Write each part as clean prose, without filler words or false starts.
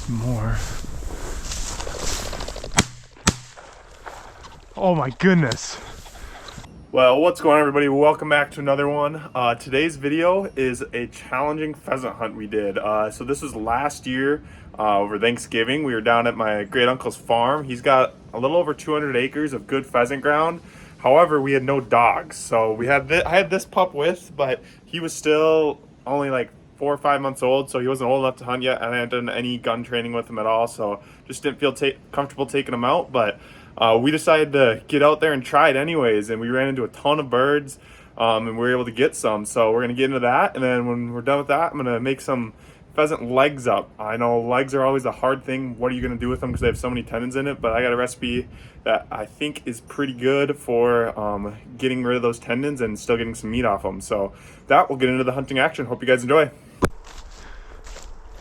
More. Oh my goodness. Well, what's going on, everybody? Welcome back to another one. Today's video is a challenging pheasant hunt we did. So this was last year over Thanksgiving. We were down at my great uncle's farm. He's got a little over 200 acres of good pheasant ground. However, we had no dogs, so I had this pup with, but he was still only like 4 or 5 months old, so he wasn't old enough to hunt yet, and I hadn't done any gun training with him at all, so just didn't feel comfortable taking him out. But we decided to get out there and try it anyways, and we ran into a ton of birds, and we were able to get some. So we're gonna get into that, and then when we're done with that, I'm gonna make some pheasant legs up. I know legs are always a hard thing. What are you gonna do with them because they have so many tendons in it? But I got a recipe that I think is pretty good for getting rid of those tendons and still getting some meat off them. So that, we'll get into the hunting action. Hope you guys enjoy.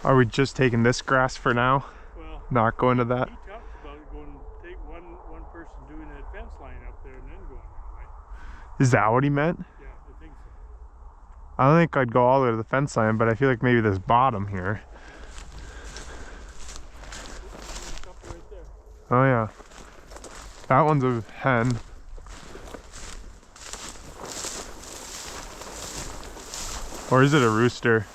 Are we just taking this grass for now? Well, not going to that? He talked about going, take one person doing that fence line up there and then going that way. Is that what he meant? Yeah, I think so. I don't think I'd go all the way to the fence line, but I feel like maybe this bottom here. Right there. Oh yeah. That one's a hen. Or is it a rooster?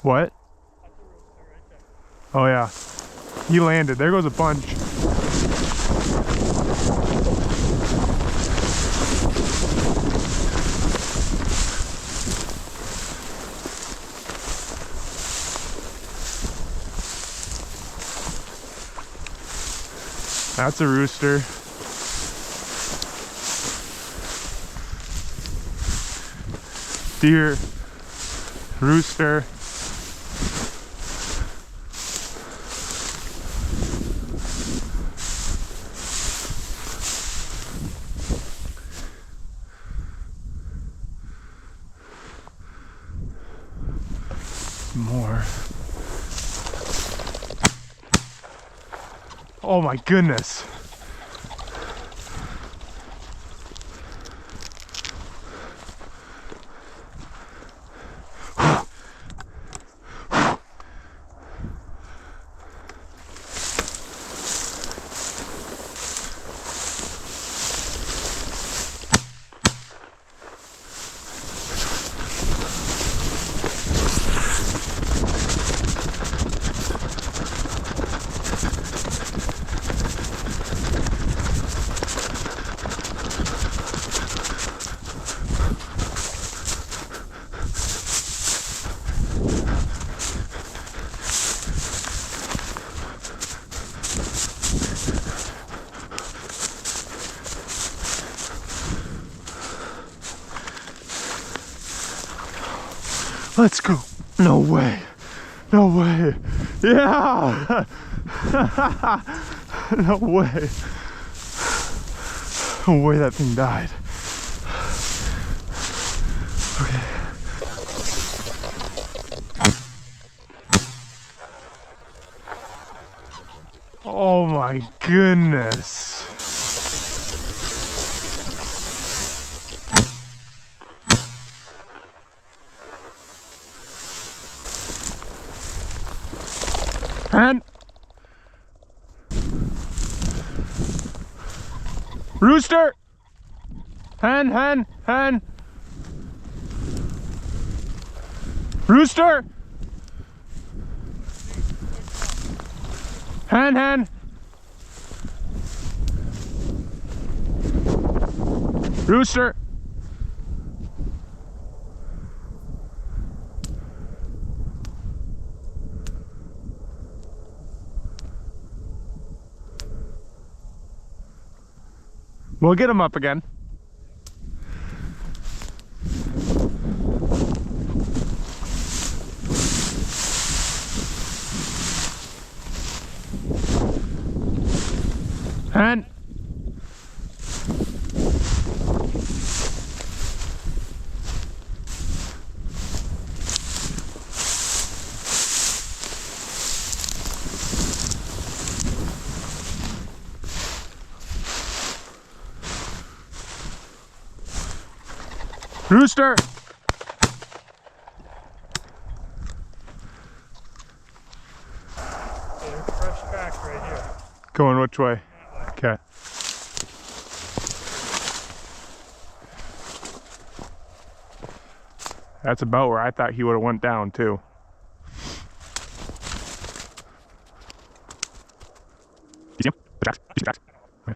What? Oh yeah. He landed. There goes a bunch. That's a rooster. Deer. Rooster. More. Oh my goodness. Let's go. No way. No way. Yeah. No way. No way that thing died. Okay. Oh my goodness. Hen. Rooster. Hen, hen, hen. Rooster. Hen, hen. Rooster. We'll get him up again. And Rooster! There's fresh tracks right here. Going which way? That way. Okay. That's about where I thought he would have went down too. You see him? The tracks. You see the tracks? Okay.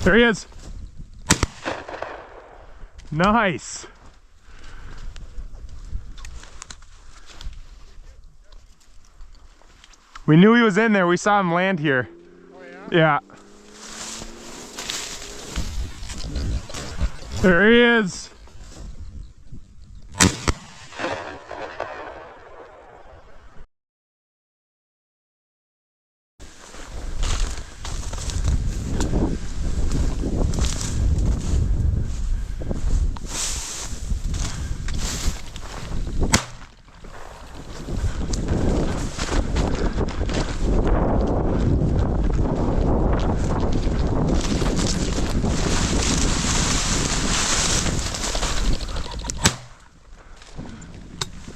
There he is. Nice. We knew he was in there. We saw him land here. Oh yeah? Yeah. There he is.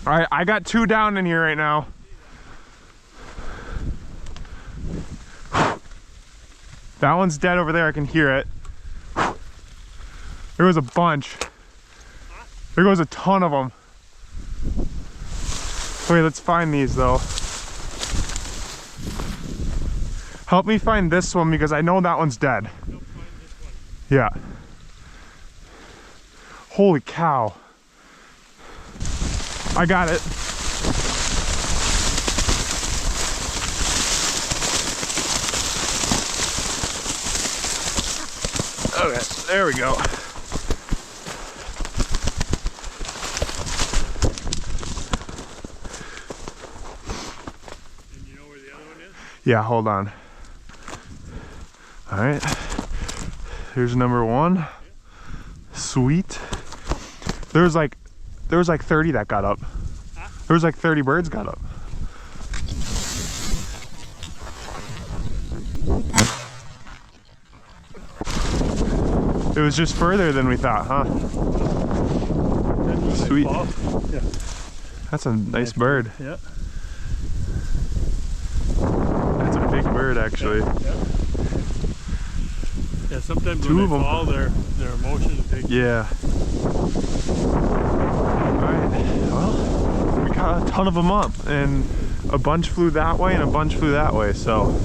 All right, I got 2 down in here right now. That one's dead over there, I can hear it. There was a bunch. There goes a ton of them. Wait, let's find these though. Help me find this one because I know that one's dead. Help find this one. Yeah. Holy cow. I got it. Okay, there we go. And you know where the other one is? Yeah, hold on. All right. Here's number 1. Sweet. There was like 30 that got up. Huh? There was like 30 birds got up. It was just further than we thought, huh? Sweet. Yeah. That's a nice bird. Yeah. That's a big bird, actually. Yeah, sometimes Two when of they 'em. fall, their emotions take. Yeah. Alright, well, we got a ton of them up, and a bunch flew that way and a bunch flew that way, so.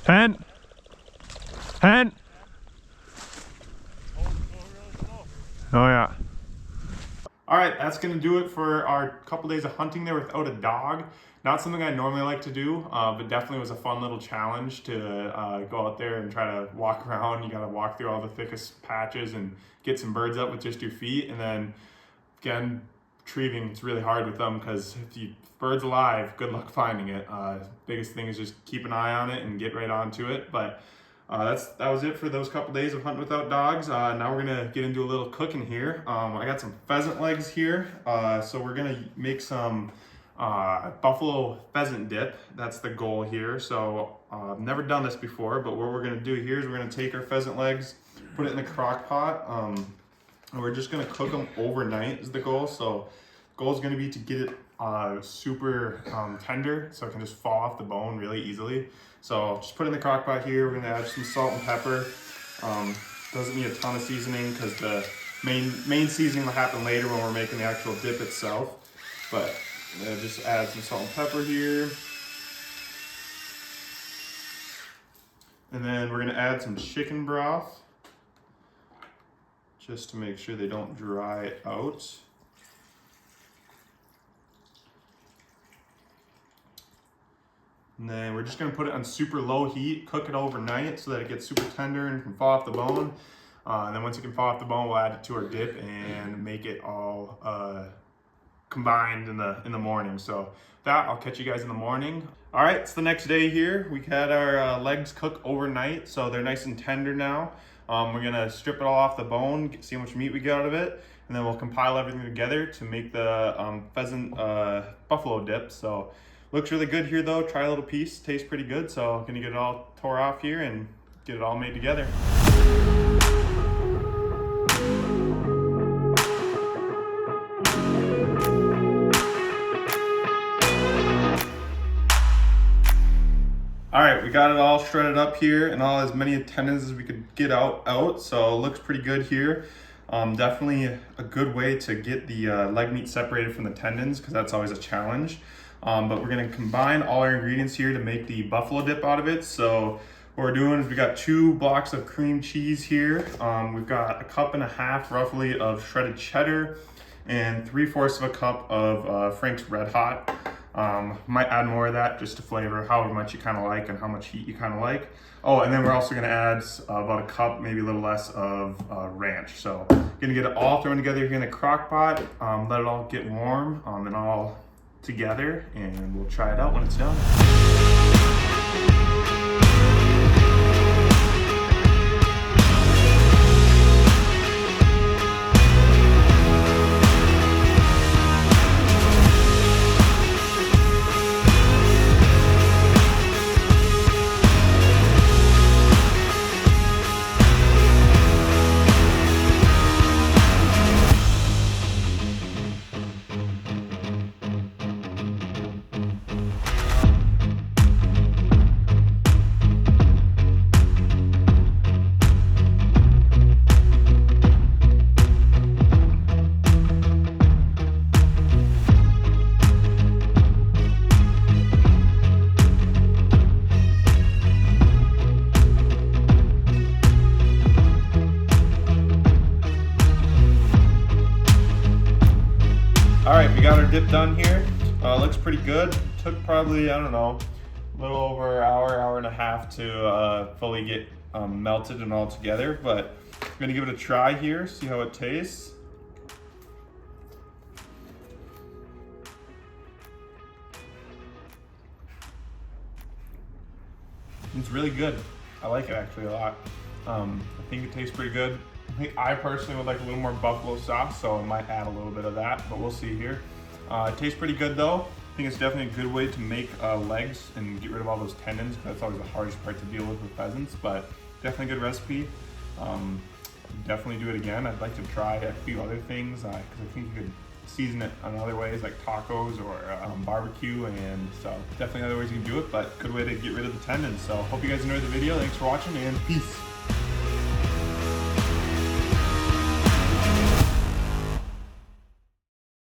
Hen! Hen! Oh yeah. All right, that's gonna do it for our couple days of hunting there without a dog. Not something I normally like to do, but definitely was a fun little challenge to go out there and try to walk around. You gotta walk through all the thickest patches and get some birds up with just your feet. And then again, retrieving, it's really hard with them because if bird's alive, good luck finding it. Biggest thing is just keep an eye on it and get right onto it. But that was it for those couple days of hunting without dogs. Now we're gonna get into a little cooking here. I got some pheasant legs here, so we're gonna make some buffalo pheasant dip. That's the goal here. So I've never done this before, but what we're gonna do here is we're gonna take our pheasant legs, put it in the crock pot, and we're just gonna cook them overnight is the goal. So goal is gonna be to get it super tender so it can just fall off the bone really easily. So just put it in the crock pot here. We're gonna add some salt and pepper. Doesn't need a ton of seasoning because the main seasoning will happen later when we're making the actual dip itself. But just add some salt and pepper here. And then we're gonna add some chicken broth just to make sure they don't dry out. And then we're just gonna put it on super low heat, cook it overnight so that it gets super tender and can fall off the bone. And then once it can fall off the bone, we'll add it to our dip and make it all combined in the morning. So that, I'll catch you guys in the morning. All right, it's the next day here. We had our legs cook overnight, so they're nice and tender now. We're gonna strip it all off the bone, see how much meat we get out of it, and then we'll compile everything together to make the pheasant buffalo dip. So looks really good here though. Try a little piece, tastes pretty good. So I'm gonna get it all tore off here and get it all made together. All right, we got it all shredded up here and all as many tendons as we could get out. So it looks pretty good here. Definitely a good way to get the leg meat separated from the tendons, because that's always a challenge. But we're gonna combine all our ingredients here to make the buffalo dip out of it. So what we're doing is we got 2 blocks of cream cheese here. We've got 1.5 cups roughly of shredded cheddar and 3/4 of a cup of Frank's Red Hot. Might add more of that just to flavor however much you kind of like and how much heat you kind of like. Oh, and then we're also gonna add about a cup, maybe a little less of ranch. So gonna get it all thrown together here in the crock pot, let it all get warm and all together, and we'll try it out when it's done. All right, we got our dip done here. Looks pretty good. Took probably, I don't know, a little over an hour and a half to fully get melted and all together, but I'm gonna give it a try here, see how it tastes. It's really good. I like it actually a lot. I think it tastes pretty good. I personally would like a little more buffalo sauce, so I might add a little bit of that, but we'll see here. It tastes pretty good though. I think it's definitely a good way to make legs and get rid of all those tendons, because that's always the hardest part to deal with pheasants, but definitely a good recipe. Definitely do it again. I'd like to try a few other things, because I think you could season it in other ways like tacos or barbecue, and so definitely other ways you can do it, but good way to get rid of the tendons. So hope you guys enjoyed the video. Thanks for watching, and peace.